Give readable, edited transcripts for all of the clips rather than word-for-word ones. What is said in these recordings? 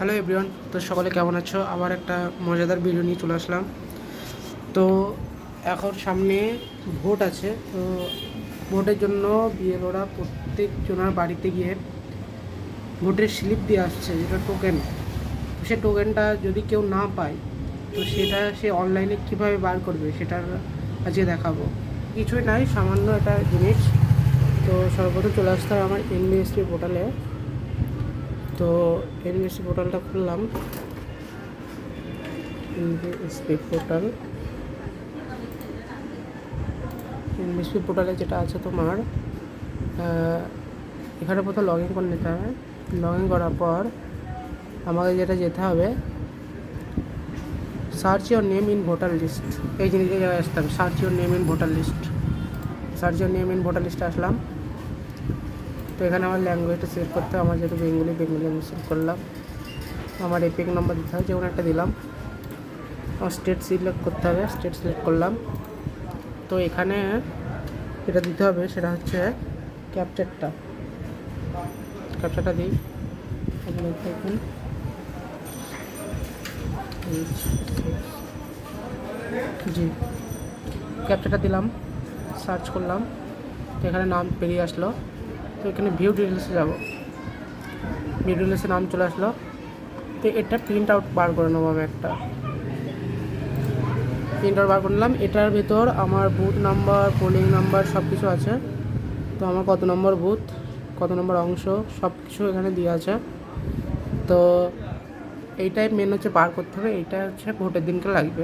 Hello everyone, তো সকলে কেমন আছো? আবার একটা মজাদার ভিডিও নিয়ে চলে আসলাম। তো এখন সামনে ভোট আছে, তো ভোটের জন্য বিএলওরা প্রত্যেকজনের বাড়িতে গিয়ে ভোটের স্লিপ দিয়ে আসছে, যেটা টোকেন। সে টোকেনটা যদি কেউ না পায়, তো সেটা সে অনলাইনে কীভাবে বার করবে সেটার আজকে দেখাবো। কিছুই নাই, সামান্য একটা জিনিস। তো সর্বপ্রথম চলে আসতে হবে আমার এনবিএসপি পোর্টালে। তো এনবিএসপি পোর্টালটা খুললাম। এনবিএসপি পোর্টালে যেটা আছে তোমার, এখানে প্রথমে লগ ইন করে নিতে হবে। লগ ইন করার পর আমাকে যেটা যেতে হবে, search your name in voter list, এই জিনিসটা জায়গায় আসতে হবে। Search your name in voter list, search your name in voter লিস্টে আসলাম। তো এখানে আমার ল্যাঙ্গুয়েজটা সিলেক্ট করতে হবে। আমার যেহেতু বেঙ্গলি আমি সিলেক্ট করলাম। আমার এপিক নাম্বার দিতে হবে, যেমন একটা দিলাম। আমার স্টেট সিলেক্ট করতে হবে, স্টেট সিলেক্ট করলাম। তো এখানে যেটা দিতে হবে সেটা হচ্ছে ক্যাপচারটা দিই। দেখুন, জি, ক্যাপচারটা দিলাম, সার্চ করলাম। তো এখানে নাম বেরিয়ে আসলো। তো এখানে ভিউ ডিটেলসে যাব, ভিউ ডিটেলসে নাম চলে আসলো। তো এটা প্রিন্ট আউট বার করে নেবো। আমি একটা প্রিন্ট আউট বার করে নিলাম। এটার ভেতর আমার বুথ নাম্বার, পোলিং নাম্বার সব কিছু আছে। তো আমার কত নম্বর বুথ, কত নম্বর অংশ, সব কিছু এখানে দেওয়া আছে। তো এইটাই মেন হচ্ছে বার করতে হবে, এইটা হচ্ছে ভোটের দিনকে লাগবে।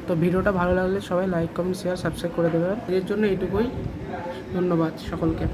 তো ভিডিওটা ভালো লাগলে সবাই লাইক, কমেন্ট, শেয়ার, সাবস্ক্রাইব করে দেবেন। এর জন্য এইটুকুই, ধন্যবাদ সকলকে।